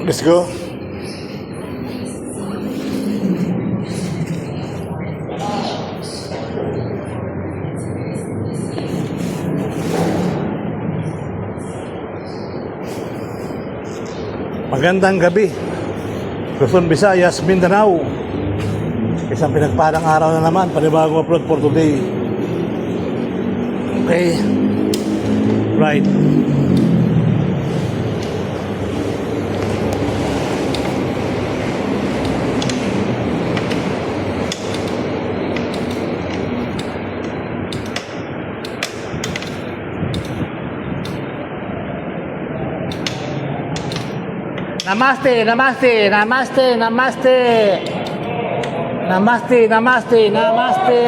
Let's go. Magandang gabi, Luzon, Visayas, Mindanao. Isang pinagpalang araw na naman, panibagong upload for today. Okay. Right. Namaste, namaste, namaste, namaste. Namaste, namaste, namaste.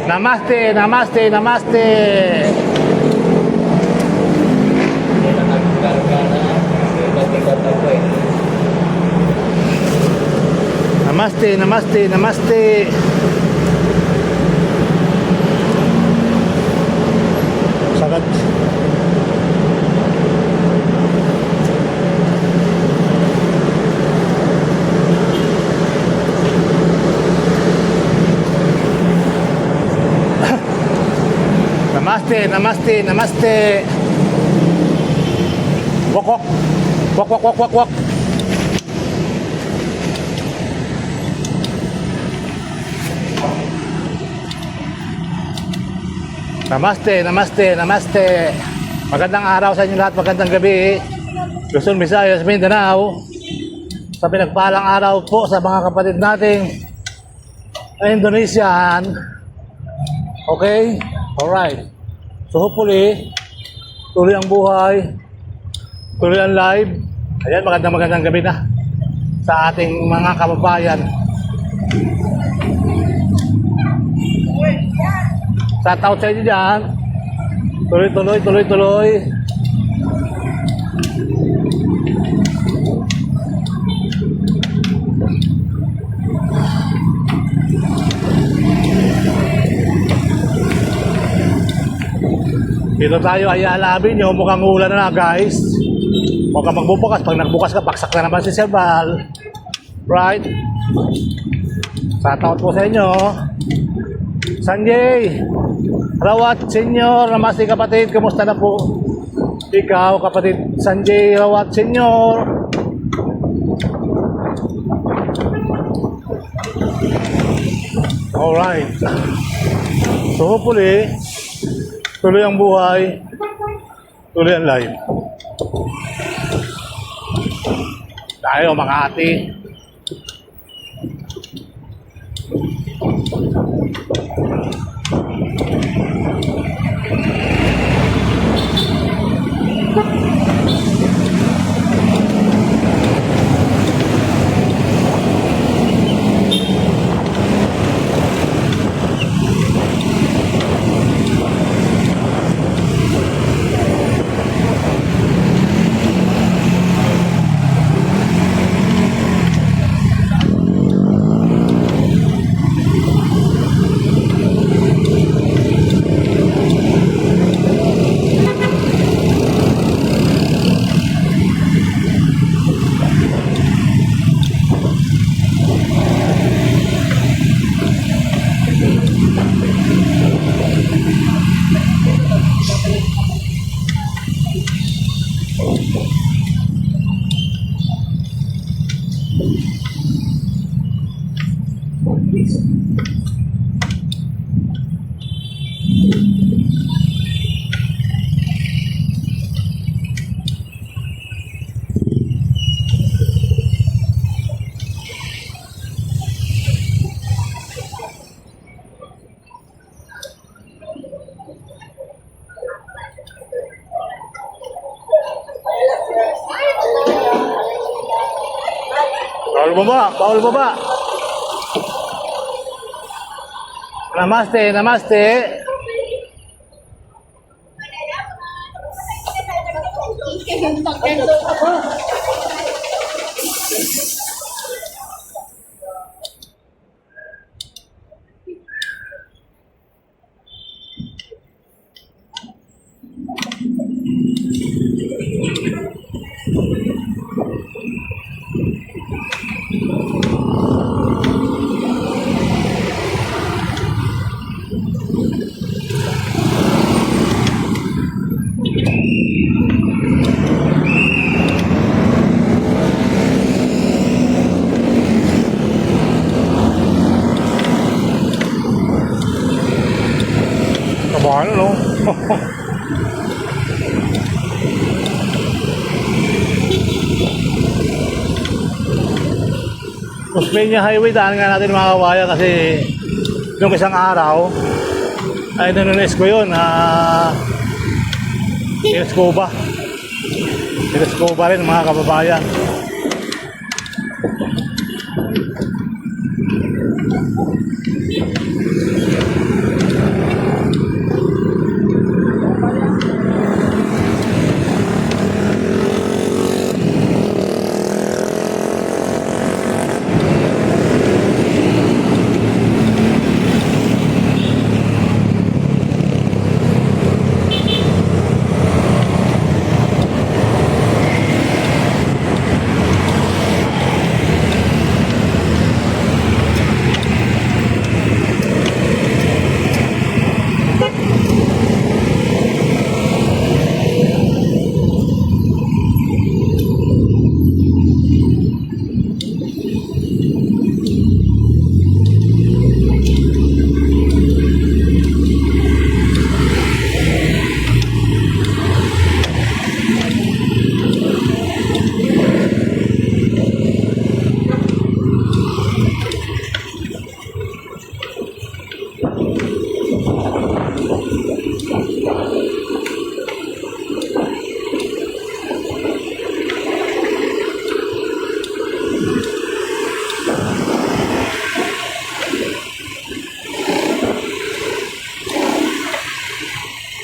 Namaste, namaste, namaste. Namaste, namaste, namaste. Sagat. Namaste, namaste, namaste. Walk, walk. Walk, walk, walk, walk, walk. Namaste, namaste, namaste. Magandang araw sa inyo lahat, magandang gabi. Luzon, Visayas, Mindanao. Sa pinagpalang araw po sa mga kapatid nating Indonesian. Okay? Alright. So hopefully, tuloy ang buhay, tuloy ang live. Ayan, magandang gabi na sa ating mga kababayan. Shout out sa inyo dyan. Tuloy. Dito tayo ay alamin nyo, mukhang ulan na guys. Huwag ka magbubukas, pag nagbukas ka, baksak na naman si Sir Val. Right? Shout out po sa inyo. Sanjay, Rawat, Senyor, namaste kapatid, kamusta na po? Ikaw kapatid Sanjay, Rawat, Senyor. Alright. So hopefully, tuloy ang buhay, tuloy ang life. Tayo mga ate. Bawal baba. Namaste, namaste. Osmeña Highway, daan nga natin mga kabayan kasi nung isang araw ay nanunes ko yun Inescoba rin mga kababayan.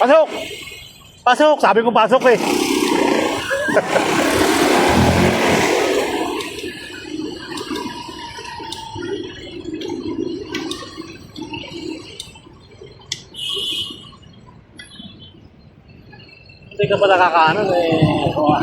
Pasok! Pasok! Sabi ko pasok eh. Hindi ka pa nakakaanan eh. Oh.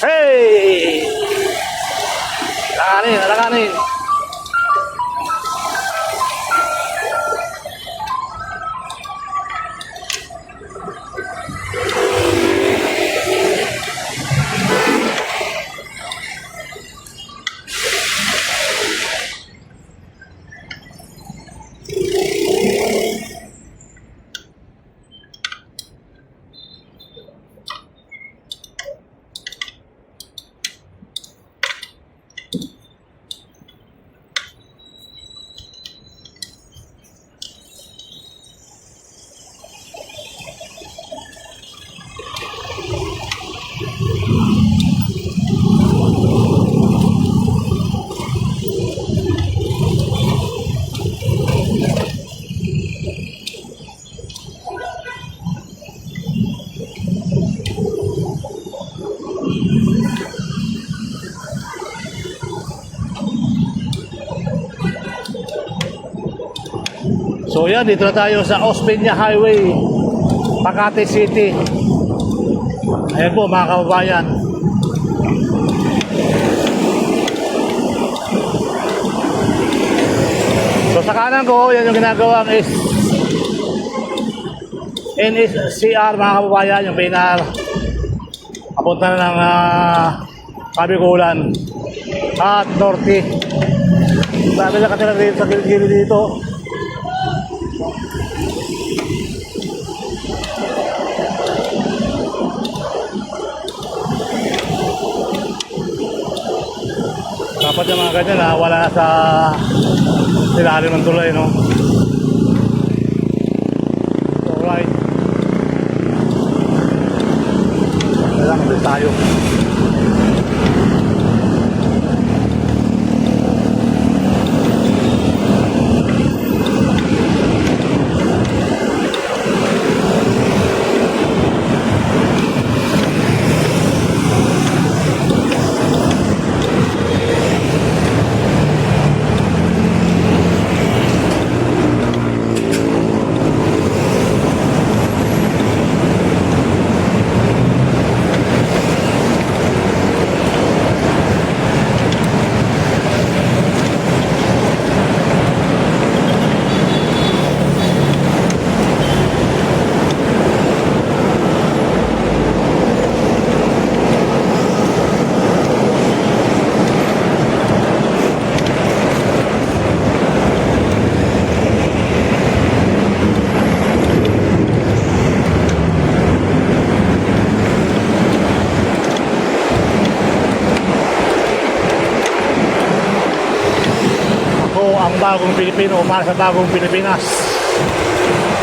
Hey! Alakanin, alakanin. So yan, dito na tayo sa Osmeña Highway, Makati City. Ayan po mga kababayan. So sa kanan ko, yan yung ginagawang is NSCR mga kababayan, yung pinar papunta na ng Kabikulan at Norte. Sabi na katira dito sa gilid dito. dapat yung mga ganyan na wala na sa ilalim ng tulay, no? Alright. Kailangan mabilis tayo. Ang bagong Pilipino para sa bagong Pilipinas.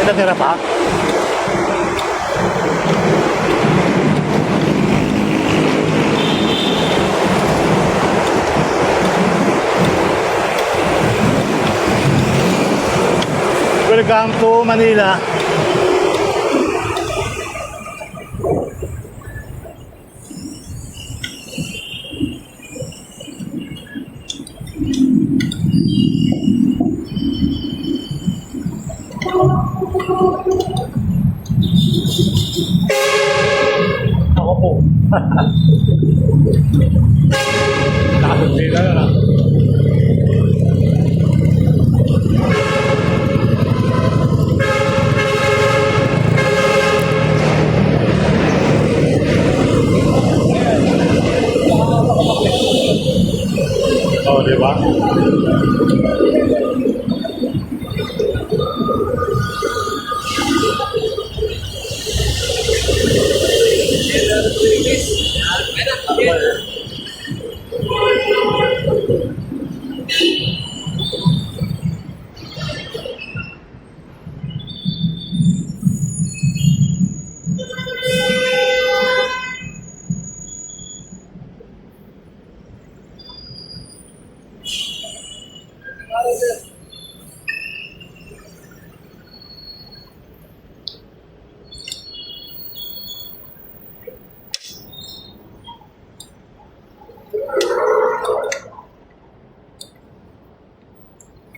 Ito tira pa. Welcome to Manila. Ako po. Nakasundin na yun. Oh, di ba?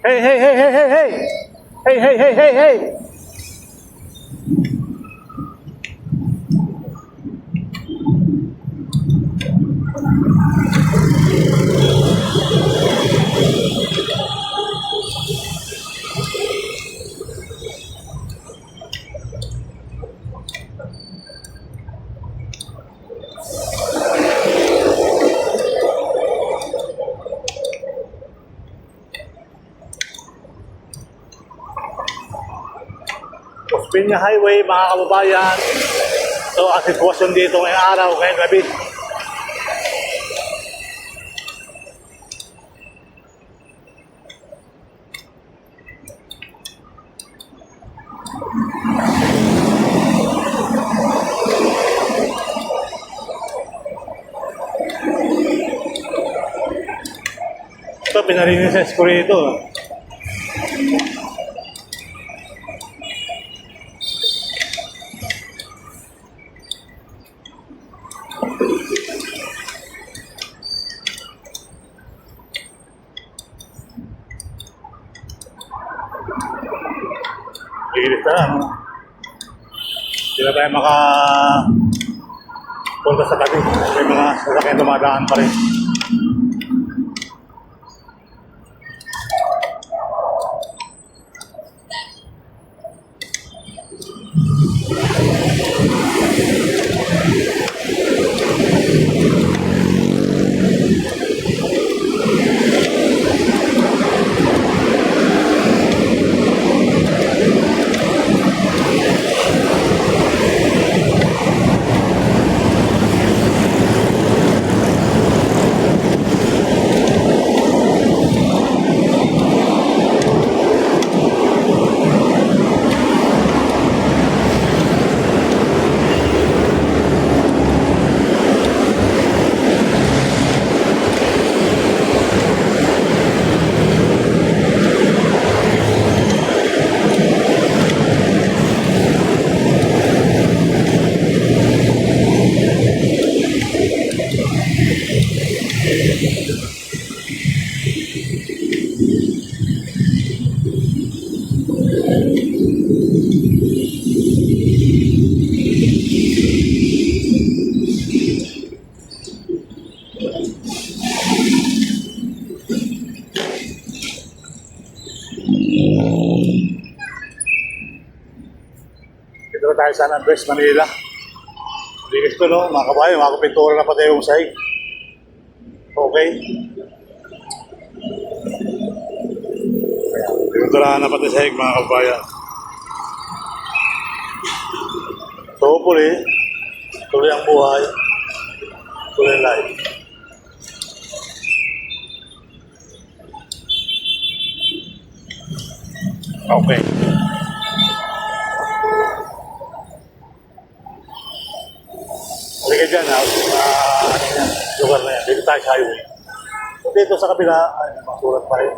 Hey, hey, hey, hey, hey, hey! Hey, hey, hey, hey, hey! Pinya Highway, mga kababayan. So, ang sitwasyon dito ngayong araw, ngayong gabi. Ito, pinarinis ko rito. Ligilis na lang. Hindi na tayo makapunta sa tabi. May mga sasakyan dumadaan pa rin. Dito na tayo sa Anandres, Manila. Bigas ko, no? Mga kabayan, mga kapintura na pati yung sahig. Okay. Pintura na pati sahig, mga kabayan. So, hopefully, tuloy ang buhay. Tuloy ang life. Okay. Halika dyan, ano yan, lugar na yan. Dito tayo sa highway. So, dito sa kabila, ay, masulat pa rin.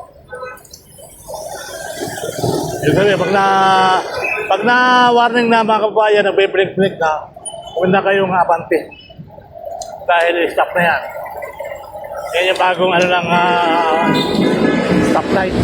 Yun sabi, pag na-warning na mga kabayan, nagbe-break na, huwag na kayong abante. Dahil stop na yan. Yan yung bagong ano lang, stoplight.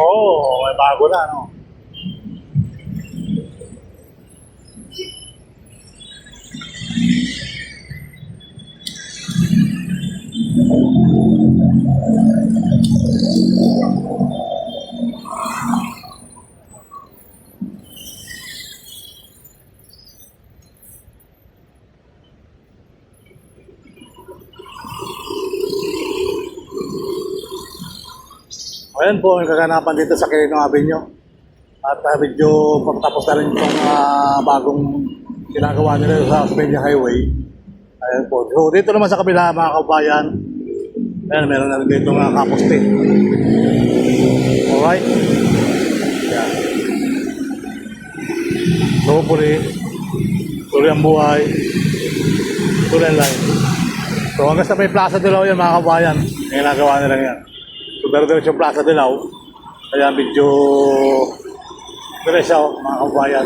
Oo, may bago na, no? Ayan po ang kaganapan dito sa Quirino Avenue. At medyo pagtapos na rin itong bagong ginagawa nila sa Osmeña Highway. Ayan po. So dito naman sa kabila mga kabayan, ayan, meron na rin dito mga kaposte. Alright. Ayan. So hopefully, tuloy ang buhay, tuloy ang life. So hanggang sa may Plaza Dilaw yan mga kabayan, ginagawa nila yan. So, daro-daro yung Plaza Dilaw. Kaya medyo diretso, mga kabayan.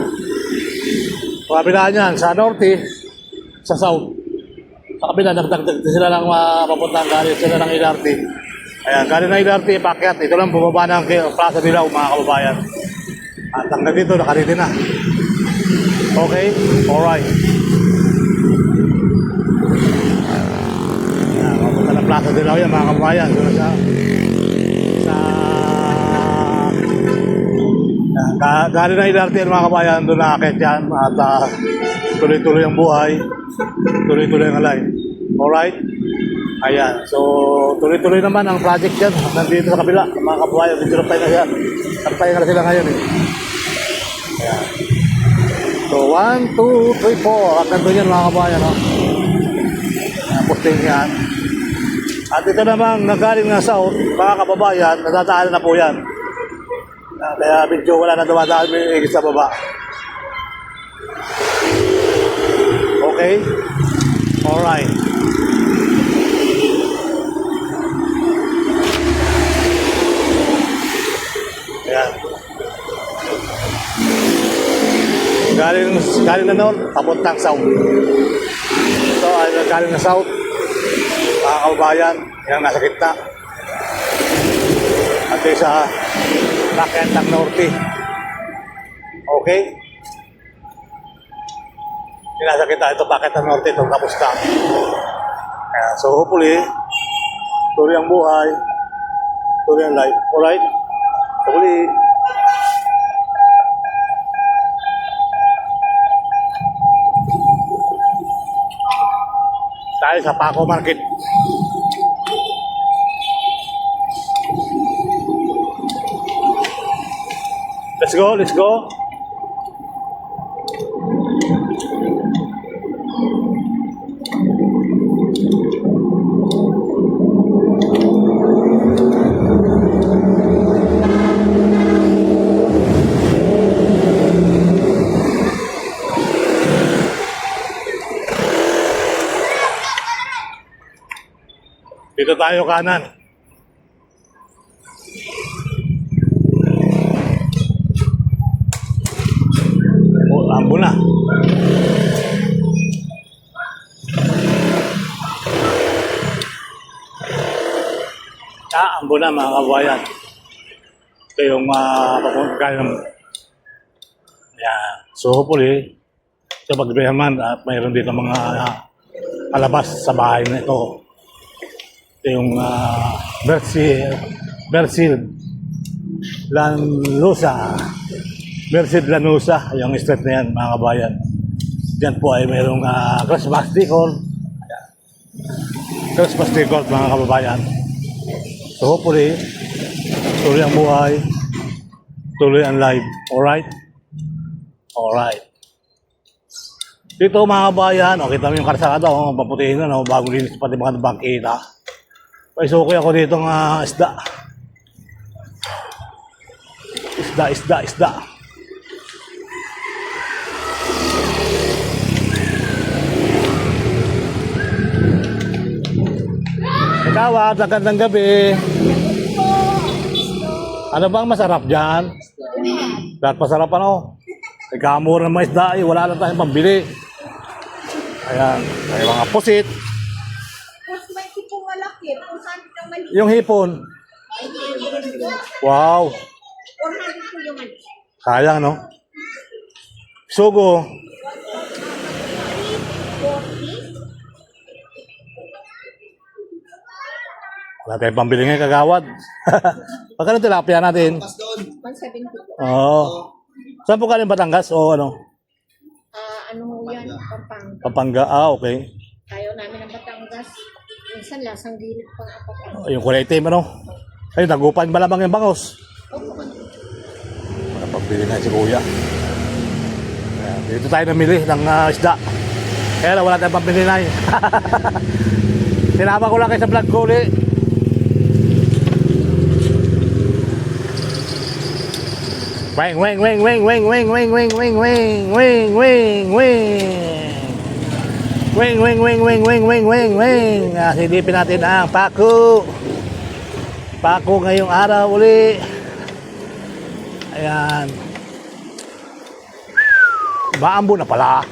Sa kabilaan yan, sa norte, sa south. Sa kabila, nagdagdag sila ng papuntang galing sila ng LRT. Ayan, galing ng LRT, pakyat. Ito lang, bumaba ng Plaza Dilaw, mga kababayan. At hanggang dito, nakariti na. Okay? Alright. Ayan, papunta ng Plaza Dilaw yan, mga kababayan. So, galing na LRT mga kabayan, doon nakakit yan at tuloy-tuloy ang buhay, tuloy-tuloy ang life. Alright? Ayan, so tuloy-tuloy naman ang project yan nandito sa kabila, mga kabayan, medyo napay na yan, napay na sila ngayon eh. Ayan. So 1, 2, 3, 4 hanggang doon yan mga kabayan, no? posting yan. At ito namang nagaling ng south, mga kababayan, nadadaanan na po yan. Kaya medyo wala na dumadaan may sa baba. Okay? Alright. Ayan. Galing na noon, papuntang south. So, galing na south, mga kababayan, yan nasa gitna. At sa Paquetang Norte. Okay? Yung nasa gitna, ito Paquetang Norte, itong tapos na. So, hopefully, tuloy ang buhay, tuloy ang life. Alright? So, hopefully, tayo sa Paco Market. Let's go, let's go. Dito tayo kanan. Ambo na. Ambo na mga kabayan. Ito yung papunta ng so hopefully sa pagbiyaman at mayroon dito mga palabas sa bahay na ito. Ito yung Bersil Lanusa, yung street na yan, mga kabayan. Diyan po ay mayroong Christmas decor. Christmas decor, mga kababayan. So hopefully, tuloy ang buhay, tuloy ang life. Alright? Alright. Dito mga kabayan, kita mo yung karsada, paputihin na, bagong linis pati mga bangkita. May suki ako dito ng isda. Isda. Kawat, magandang gabi. Ano bang masarap dyan? Lahat masarap ano? Nagkamura ng mga isda wala lang tayong pambili. Ayan, may mga pusit. May hipon malaki, kung saan ang mali. Yung hipon. Wow. 400 po yung mali. Sayang, no? Sugo. 40. Wala tayong pambili ngayon, kagawad. Pagkano tilapia natin? 170 po. Oo. Saan po galing Batangas o ano? Ano mo yan? Pampanga. Pampanga. Okay. Ayaw namin ng Batangas. Minsan lasang gilid pang apat. Yung kulay itim, ano? Ayun, tagupan malamang yung bangos. Pambili na si Kuya. Ayan, dito tayo namili ng isda. Kaya lang, wala tayong pambili na yun. Sinama ko lang kayo sa vlog ko ulit. Weng. Silipin natin ang Paco. Paco ngayong araw uli. Ayan. Maambo na pala.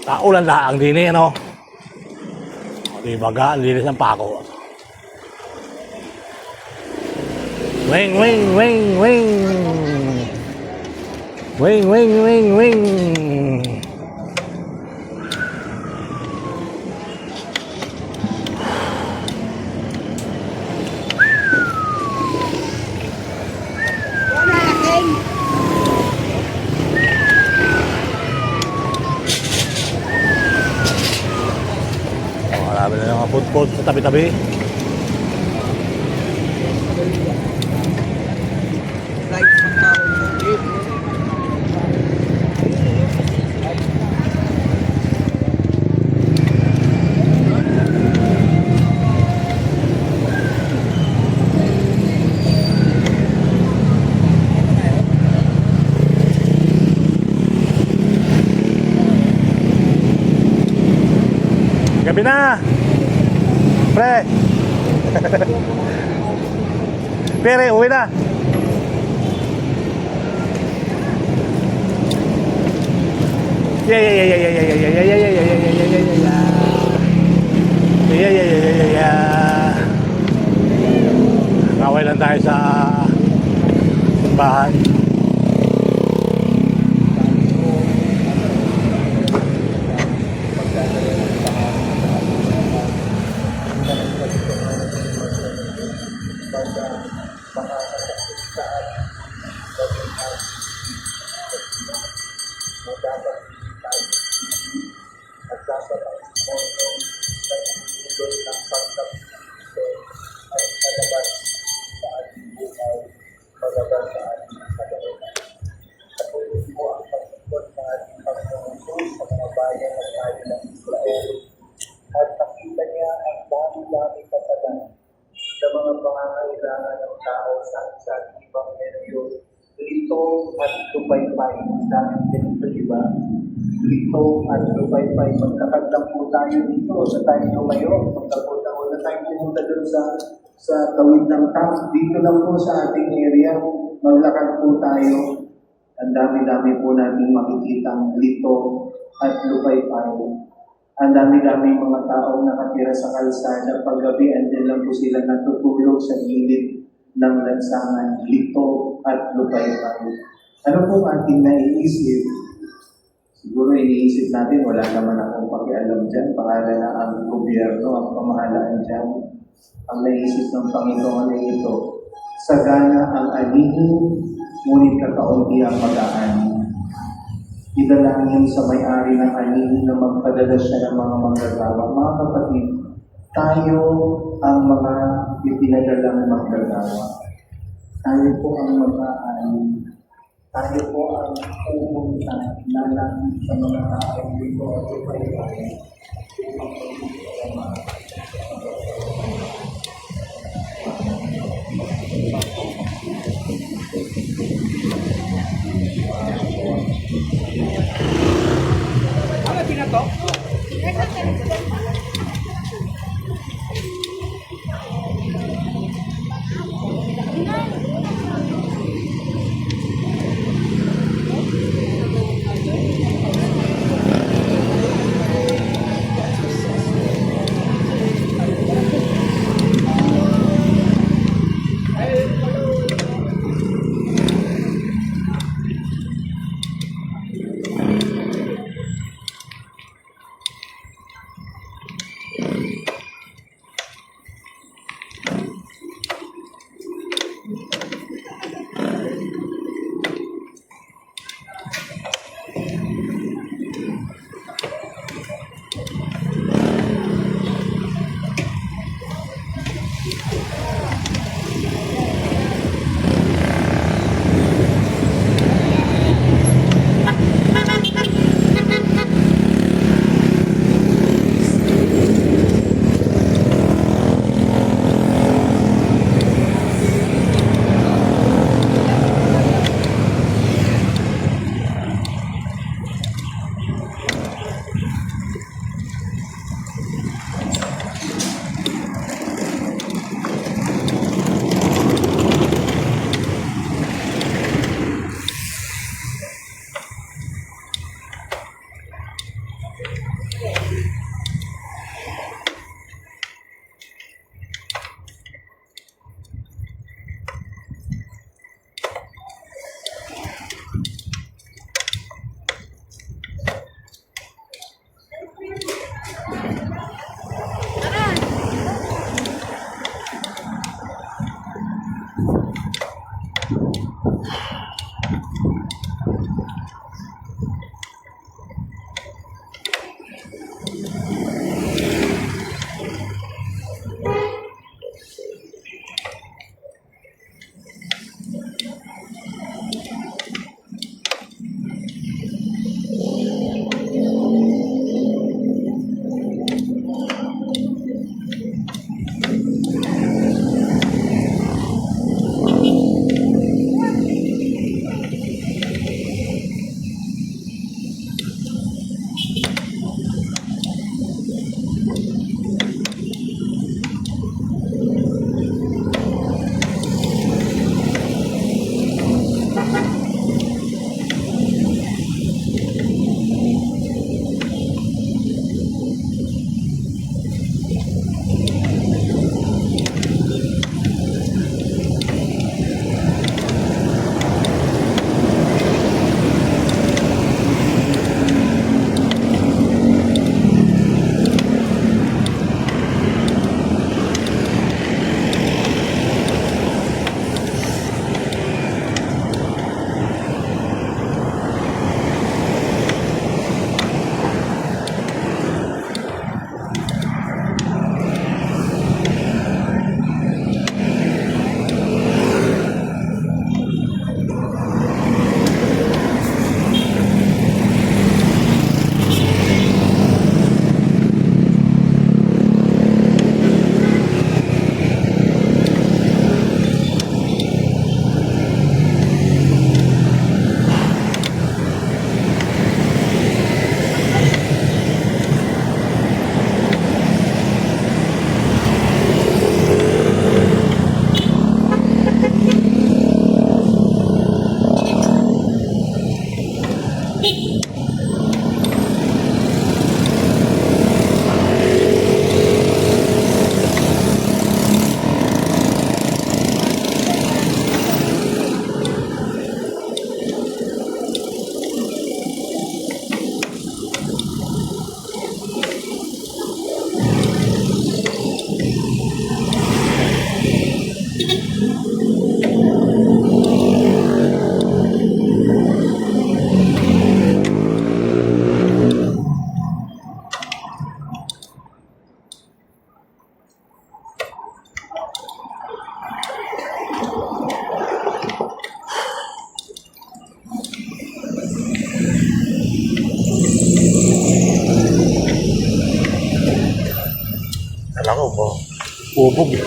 Taulan na ang dini, ano? Di baga, linis ng Paco. Wing. Marami na yung mga food sa tabi-tabi. Gabi na! Pre! Pere, uwi na! Yeah, yeah, yeah, yeah, yeah, yeah, yeah, yeah, yeah, yeah, yeah, yeah, yeah, yeah, yeah, yeah. Yeah, yeah, yeah, yeah, yeah. Kaway lang tayo sa bahay. At nakita niya ang dami-dami kapalan sa mga pangangailangan ng tao sa isa't ibang medyo. Ito at lupay-pay. Dami din ito, di ba? Ito at lupay-pay. Magkakadlang po tayo dito sa tayo lumayo. Magkakadlang na tayo pumunta doon sa tawid ng camp. Dito lang po sa ating area. Maglakad po tayo. Ang dami-dami po natin makikitang lito at lupay-pay. Ang dami-dami mga taong nakatira sa kalsada. Paggabi, andyan lang po sila natutulog sa gilid ng lansangan, lito at lupay-pay. Ano po ating naiisip? Siguro iniisip natin, wala naman akong pakialam dyan. Bahala na ang gobyerno, ang pamahalaan dyan. Ang naisip ng Panginoon ay ito. Sagana ang anihin, ngunit kakaunti ang pag-aani. Idalangin sa may-ari ng anihin na magpadala siya ng mga manggagawa. Mga kapatid, tayo ang mga ipinadalang manggagawa. Tayo po ang mag-aani. Tayo po ang pupunta na natin sa mga tao dito at ipay-pay. ko. Bubog eh.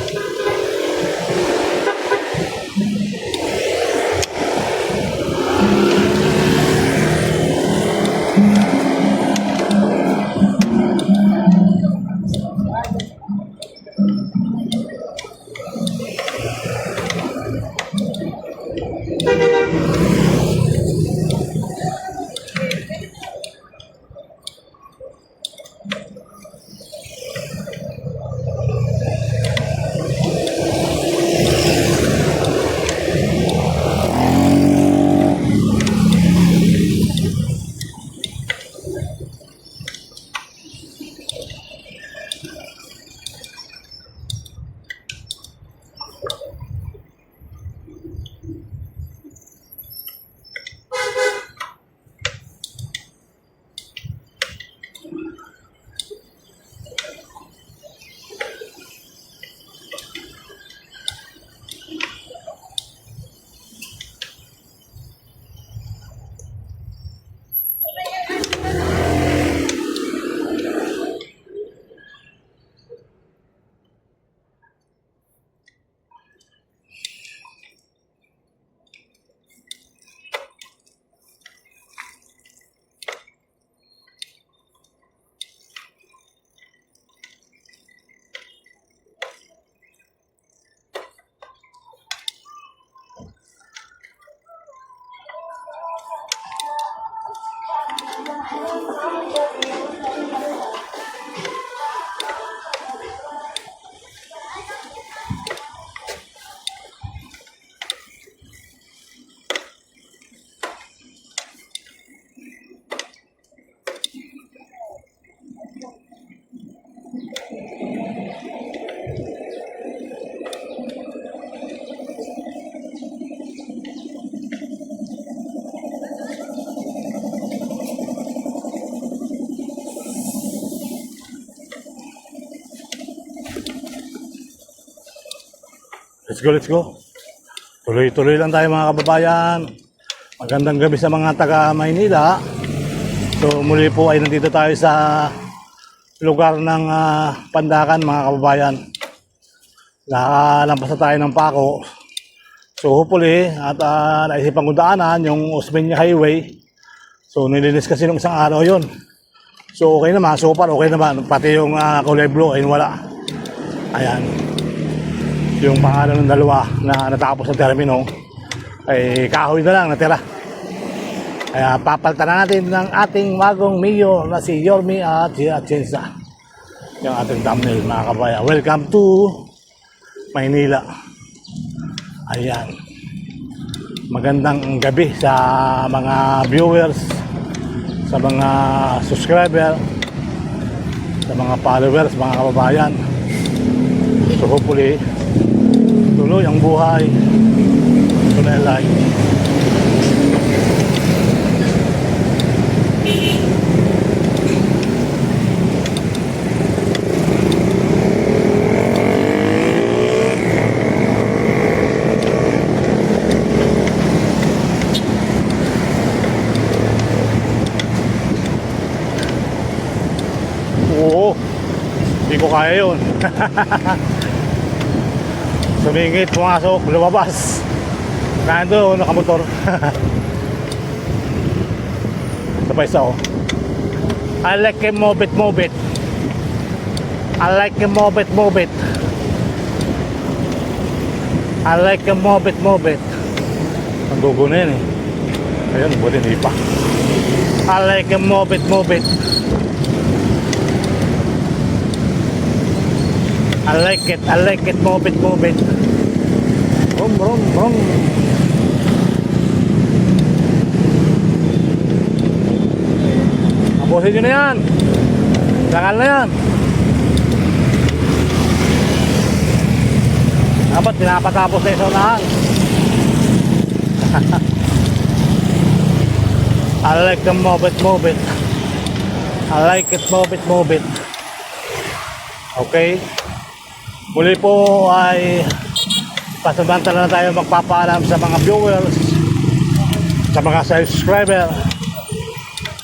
Let's go. Tuloy-tuloy lang tayo mga kababayan. Magandang gabi sa mga taga Maynila. So muli po ay nandito tayo sa lugar ng Pandakan mga kababayan. Nakalampas na tayo ng Paco. So hopefully at naisipan kong daanan yung Osmeña Highway. So nilinis kasi nung isang araw yon. So okay naman, so far okay naman. Pati yung kulay blue ay wala. Ayan. Yung pangalan ng dalawa na natapos sa termino ay kahoy na lang natira. Kaya papalitan natin ng ating bagong mayor na si Yorme at si Atienza. Yung ating thumbnail mga kabayan. Welcome to Maynila. Ayan. Magandang gabi sa mga viewers, sa mga subscriber, sa mga followers mga kababayan. So hopefully tuloy ang buhay. Tuloy ang life. Oo, hindi ko kaya yun. Sumingit, pumasok, lumabas. Nando, nakamotor. Sabay isa oh. I like him, move it. I like him, move it. I like him, move it. Ang gugo na yan eh. Ayun, buti hindi pa. I like him, move it. I like it, move it. Brum. Abusin nyo na yan. Dangal na yan. Dapat pinapatapos na yung unahan. I like the move it. I like it, move it. Okay. Muli po ay pasamantala na tayo magpapaalam sa mga viewers, sa mga subscriber.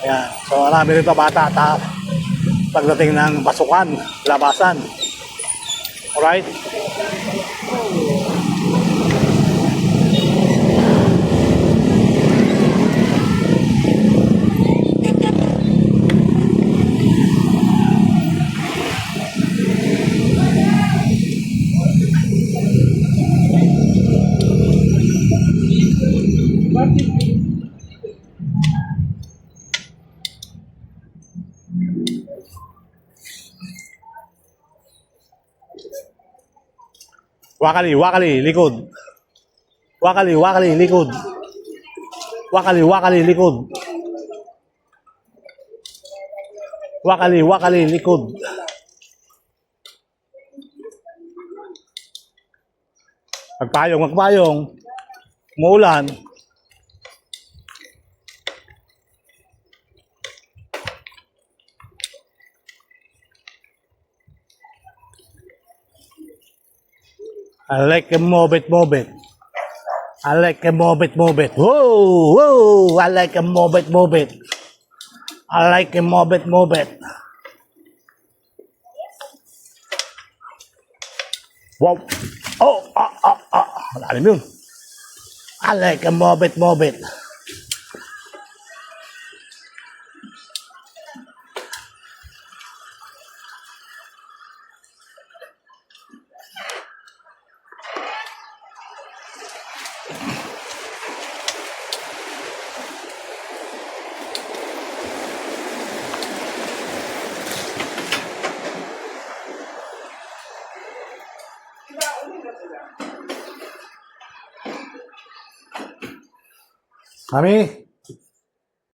Ayan. So marami rito bata pagdating ng pasukan, labasan. Alright? Wakali, wakali, likod. Wakali, wakali, likod. Wakali, wakali, likod. Wakali, wakali, likod. Magpayong, magpayong. Umuulan. I like a move it, move it. I like a move it, move it. Whoa, whoa, I like a move it, move it. I like a move it, move it. Wow. Oh, Lalim yun. I like a move it, move it. Mami,